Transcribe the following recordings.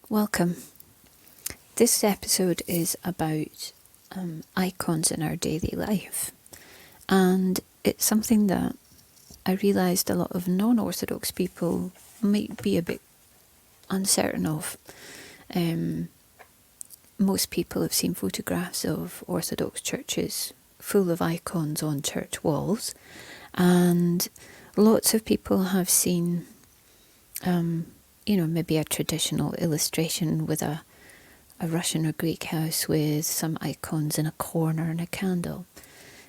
Welcome. This episode is about icons in our daily life, and it's something that I realised a lot of non-Orthodox people might be a bit uncertain of. Most people have seen photographs of Orthodox churches full of icons on church walls, and lots of people have seen maybe a traditional illustration with a Russian or Greek house with some icons in a corner and a candle.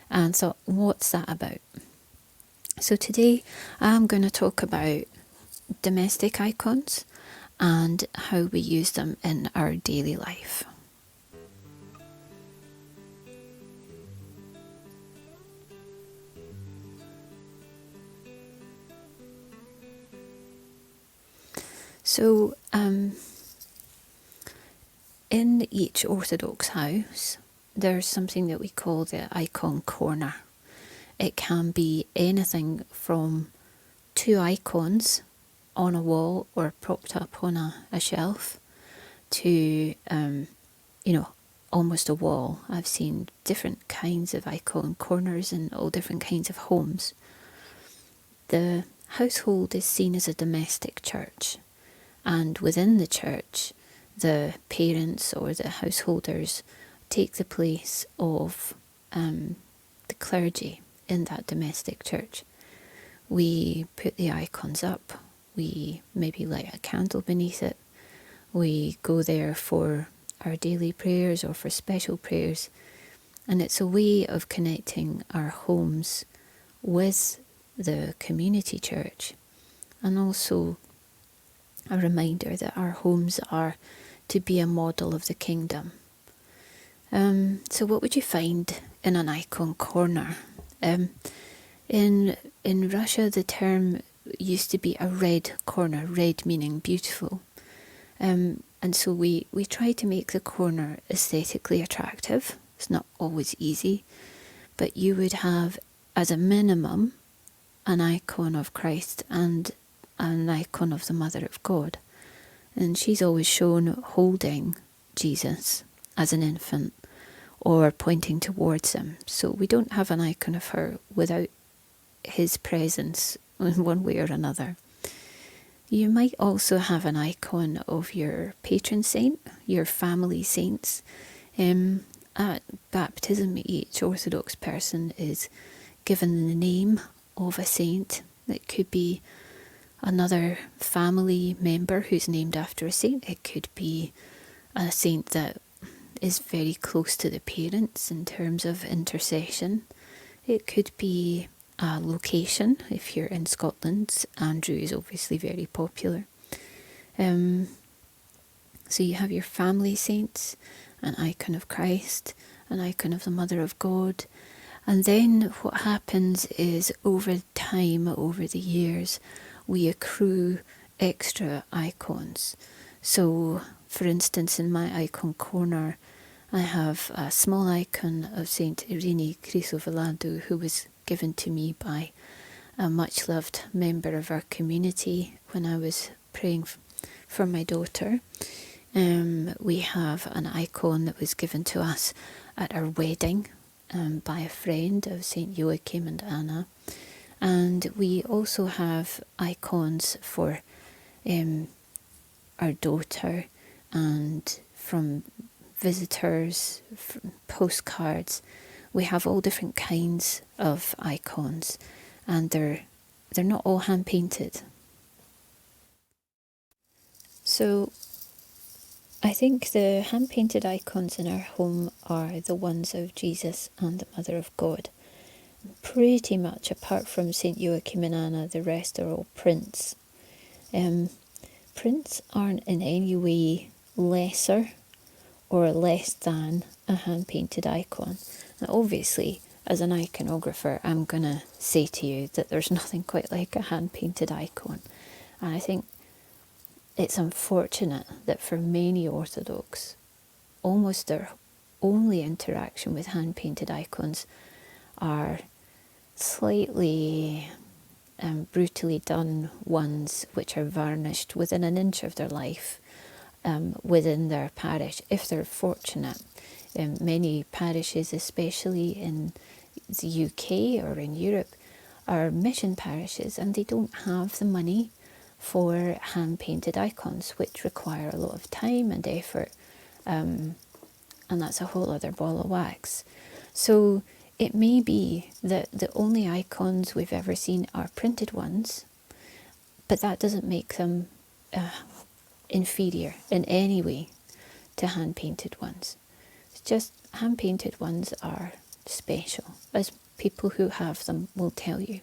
And thought, what's that about? So today I'm going to talk about domestic icons and how we use them in our daily life. So, in each Orthodox house, there's something that we call the icon corner. It can be anything from 2 icons on a wall or propped up on a shelf to, almost a wall. I've seen different kinds of icon corners in all different kinds of homes. The household is seen as a domestic church, and within the church, the parents or the householders take the place of the clergy in that domestic church. We put the icons up, we maybe light a candle beneath it, we go there for our daily prayers or for special prayers, and it's a way of connecting our homes with the community church, and also a reminder that our homes are to be a model of the kingdom. So what would you find in an icon corner? In Russia, the term used to be a red corner, red meaning beautiful. And so we try to make the corner aesthetically attractive. It's not always easy, but you would have, as a minimum, an icon of Christ and an icon of the Mother of God. And she's always shown holding Jesus as an infant or pointing towards him. So we don't have an icon of her without his presence in one way or another. You might also have an icon of your patron saint, your family saints. At baptism, each Orthodox person is given the name of a saint. It could be another family member who's named after a saint. It could be a saint that is very close to the parents in terms of intercession. It could be a location. If you're in Scotland, Andrew is obviously very popular. So you have your family saints, an icon of Christ, an icon of the Mother of God. And then what happens is over time, over the years, we accrue extra icons. So, for instance, in my icon corner, I have a small icon of Saint Irene Chrysoveladu, who was given to me by a much-loved member of our community when I was praying for my daughter. We have an icon that was given to us at our wedding by a friend of Saint Joachim and Anna. And we also have icons for our daughter and from visitors, from postcards. We have all different kinds of icons, and they're not all hand painted. So I think the hand painted icons in our home are the ones of Jesus and the Mother of God. Pretty much apart from St. Joachim and Anna, the rest are all prints. Prints aren't in any way lesser or less than a hand-painted icon. Now, obviously, as an iconographer, I'm going to say to you that there's nothing quite like a hand-painted icon. And I think it's unfortunate that for many Orthodox, almost their only interaction with hand-painted icons are slightly brutally done ones which are varnished within an inch of their life within their parish, if they're fortunate. Many parishes, especially in the UK or in Europe, are mission parishes, and they don't have the money for hand-painted icons, which require a lot of time and effort, and that's a whole other ball of wax. So it may be that the only icons we've ever seen are printed ones, but that doesn't make them inferior in any way to hand-painted ones. It's just hand-painted ones are special, as people who have them will tell you.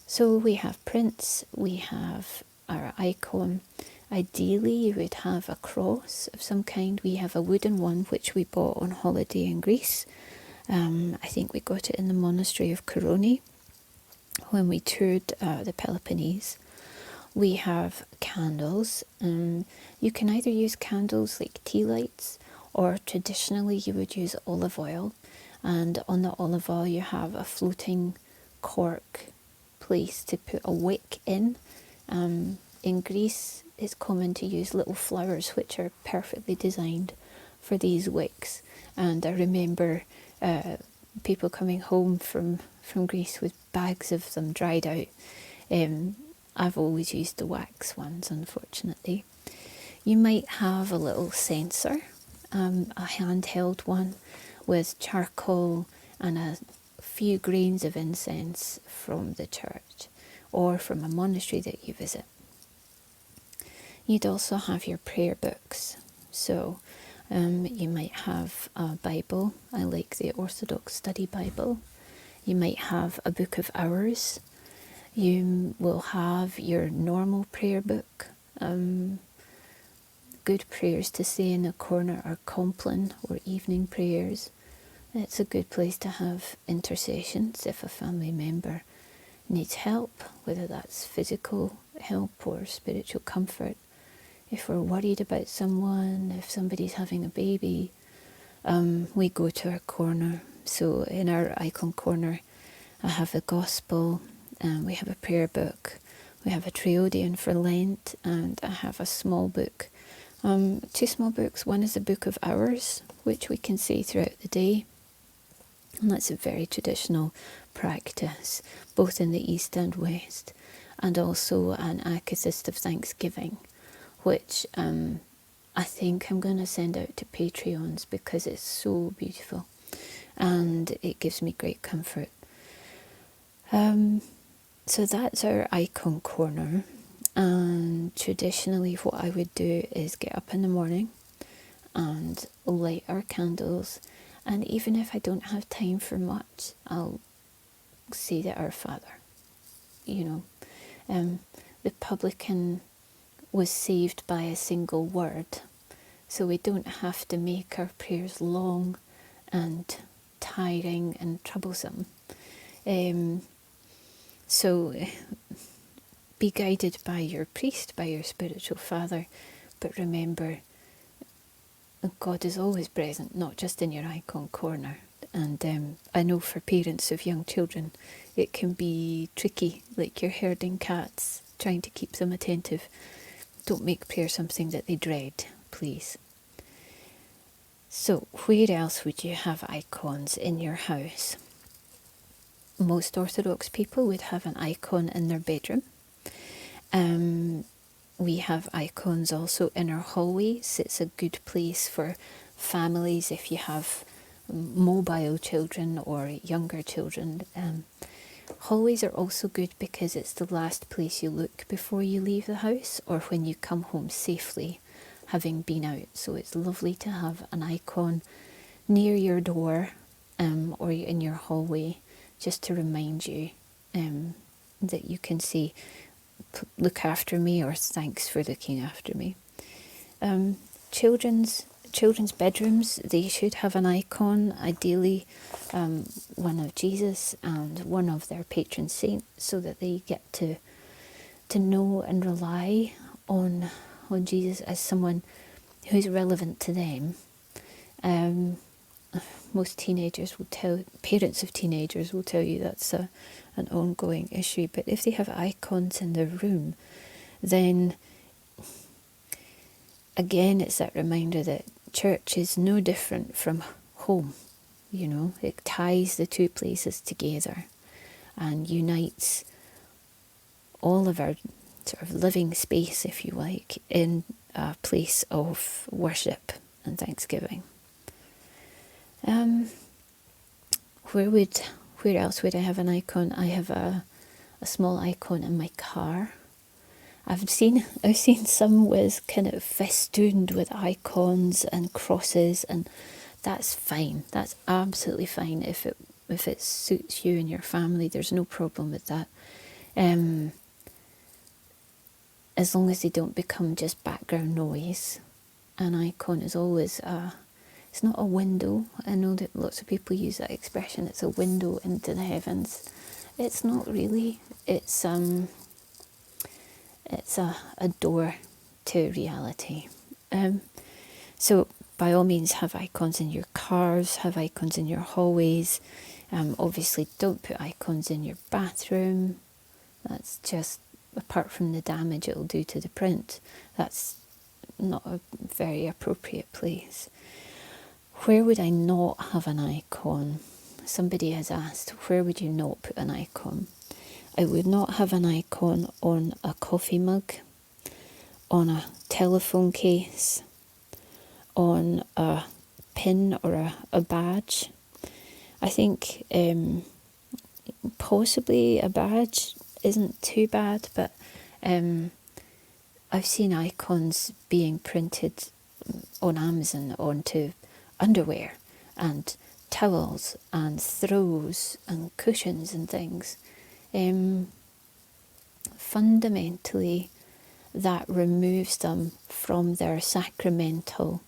So we have prints, we have our icon. Ideally, you would have a cross of some kind. We have a wooden one which we bought on holiday in Greece. I think we got it in the monastery of Koroni when we toured the Peloponnese. We have candles. You can either use candles like tea lights, or traditionally you would use olive oil. And on the olive oil you have a floating cork place to put a wick in. In Greece it's common to use little flowers which are perfectly designed for these wicks. And I remember people coming home from Greece with bags of them dried out. I've always used the wax ones, unfortunately. You might have a little censer, a handheld one with charcoal and a few grains of incense from the church or from a monastery that you visit. You'd also have your prayer books. So you might have a Bible. I like the Orthodox Study Bible. You might have a book of hours. You will have your normal prayer book. Good prayers to say in the corner are Compline or evening prayers. It's a good place to have intercessions if a family member needs help, whether that's physical help or spiritual comfort. If we're worried about someone, if somebody's having a baby, we go to our corner. So in our icon corner, I have the Gospel, we have a prayer book, we have a Triodion for Lent, and I have a small book. Two small books. One is a book of hours, which we can say throughout the day. And that's a very traditional practice, both in the East and West. And also an Akathist of Thanksgiving, which I think I'm going to send out to Patreons because it's so beautiful and it gives me great comfort. So that's our icon corner. And traditionally what I would do is get up in the morning and light our candles. And even if I don't have time for much, I'll say that Our Father. You know, the publican was saved by a single word, so we don't have to make our prayers long and tiring and troublesome. So be guided by your priest, by your spiritual father, but remember God is always present, not just in your icon corner. And I know for parents of young children it can be tricky, like you're herding cats, trying to keep them attentive. Don't make prayer something that they dread, please. So, where else would you have icons in your house? Most Orthodox people would have an icon in their bedroom. We have icons also in our hallways. It's a good place for families if you have mobile children or younger children. Hallways are also good because it's the last place you look before you leave the house or when you come home safely, having been out. So it's lovely to have an icon near your door or in your hallway, just to remind you that you can say, look after me, or thanks for looking after me. Children's bedrooms, they should have an icon, ideally one of Jesus and one of their patron saint, so that they get to know and rely on Jesus as someone who's relevant to them. Most parents of teenagers will tell you that's an ongoing issue. But if they have icons in their room, then again, it's that reminder that church is no different from home. You know, it ties the two places together and unites all of our sort of living space, if you like, in a place of worship and thanksgiving. Where else would I have an icon? I have a small icon in my car. I've seen some with kind of festooned with icons and crosses, and that's fine. That's absolutely fine if it suits you and your family. There's no problem with that. As long as they don't become just background noise. An icon is always it's not a window. I know that lots of people use that expression. It's a window into the heavens. It's not really. It's a door to reality. So by all means, have icons in your cars, have icons in your hallways. Obviously, don't put icons in your bathroom. That's just, apart from the damage it'll do to the print, that's not a very appropriate place. Where would I not have an icon? Somebody has asked, where would you not put an icon? I would not have an icon on a coffee mug, on a telephone case, on a pin or a badge. I think possibly a badge isn't too bad, but I've seen icons being printed on Amazon onto underwear and towels and throws and cushions and things. Fundamentally, that removes them from their sacramental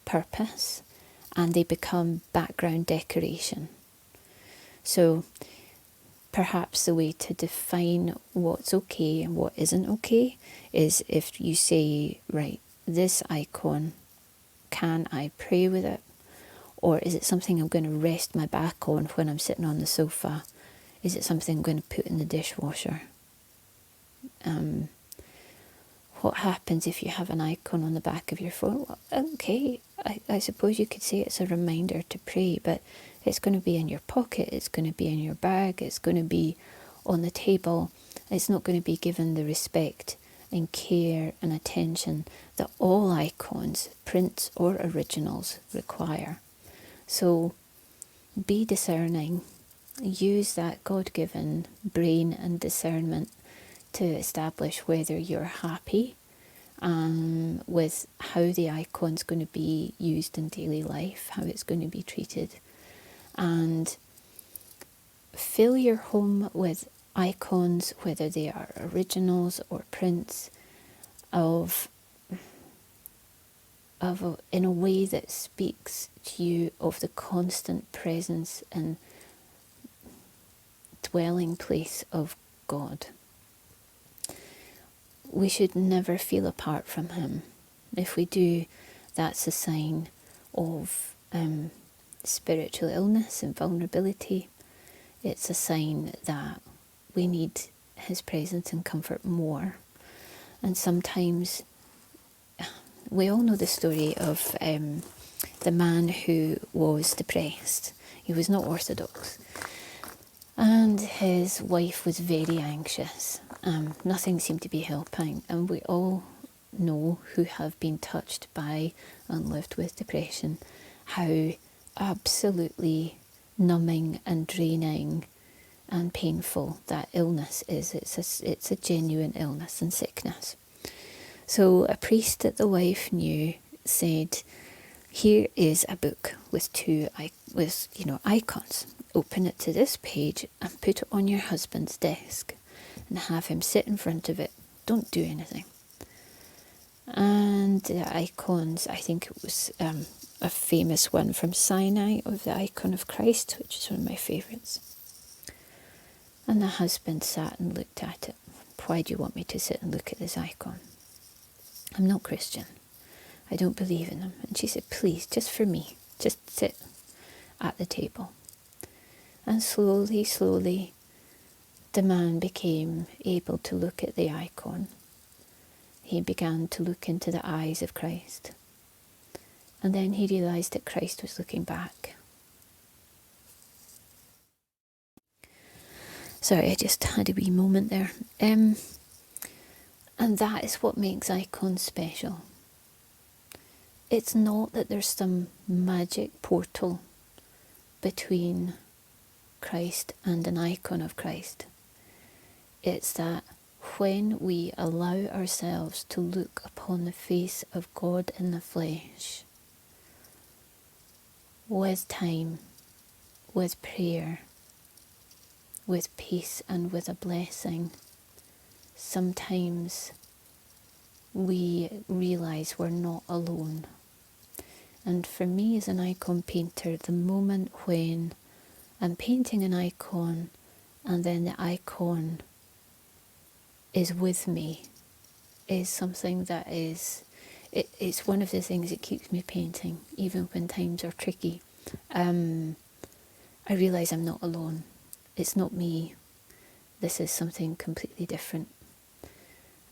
purpose and they become background decoration. So perhaps the way to define what's okay and what isn't okay is if you say, right, this icon, can I pray with it? Or is it something I'm going to rest my back on when I'm sitting on the sofa? Is it something I'm going to put in the dishwasher? What happens if you have an icon on the back of your phone? Well, okay, I suppose you could say it's a reminder to pray, but it's going to be in your pocket, it's going to be in your bag, it's going to be on the table. It's not going to be given the respect and care and attention that all icons, prints or originals, require. So be discerning. Use that God-given brain and discernment to establish whether you're happy with how the icon's going to be used in daily life, how it's going to be treated. And fill your home with icons, whether they are originals or prints, in a way that speaks to you of the constant presence and dwelling place of God. We should never feel apart from him. If we do, that's a sign of spiritual illness and vulnerability. It's a sign that we need his presence and comfort more. And sometimes, we all know the story of the man who was depressed. He was not Orthodox. And his wife was very anxious. Nothing seemed to be helping. And we all know, who have been touched by and lived with depression, how absolutely numbing and draining and painful that illness is. It's a genuine illness and sickness. So a priest that the wife knew said, here is a book with icons. Open it to this page and put it on your husband's desk and have him sit in front of it. Don't do anything. And the icons, I think it was a famous one from Sinai of the icon of Christ, which is one of my favourites. And the husband sat and looked at it. Why do you want me to sit and look at this icon? I'm not Christian. I don't believe in them. And she said, please, just for me, just sit at the table. And slowly, the man became able to look at the icon. he began to look into the eyes of Christ. And then he realised that Christ was looking back. Sorry, I just had a wee moment there. And that is what makes icons special. It's not that there's some magic portal between Christ and an icon of Christ. It's that when we allow ourselves to look upon the face of God in the flesh, with time, with prayer, with peace and with a blessing, sometimes we realise we're not alone. And for me as an icon painter, the moment when I'm painting an icon and then the icon is with me is something that it's one of the things that keeps me painting, even when times are tricky. I realise I'm not alone. It's not me. This is something completely different.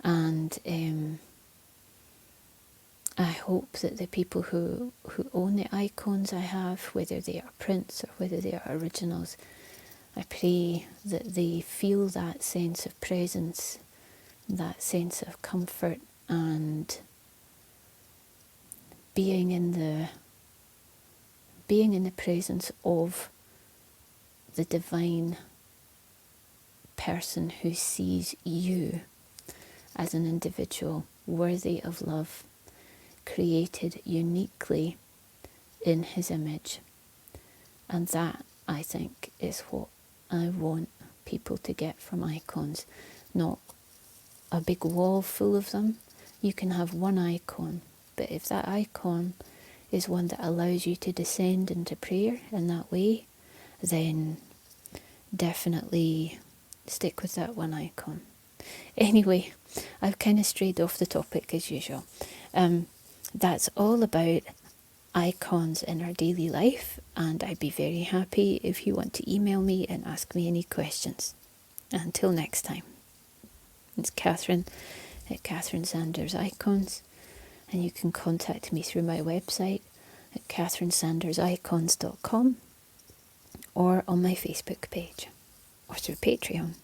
And I hope that the people who own the icons I have, whether they are prints or whether they are originals, I pray that they feel that sense of presence, that sense of comfort, and being in the presence of the divine person who sees you as an individual worthy of love, created uniquely in his image. And that, I think, is what I want people to get from icons. Not a big wall full of them. You can have one icon, but if that icon is one that allows you to descend into prayer in that way, then definitely stick with that one icon. Anyway, I've kind of strayed off the topic as usual. That's all about icons in our daily life, and I'd be very happy if you want to email me and ask me any questions. Until next time, it's Catherine at Catherine Sanders Icons, and you can contact me through my website at catherinesandersicons.com or on my Facebook page or through Patreon.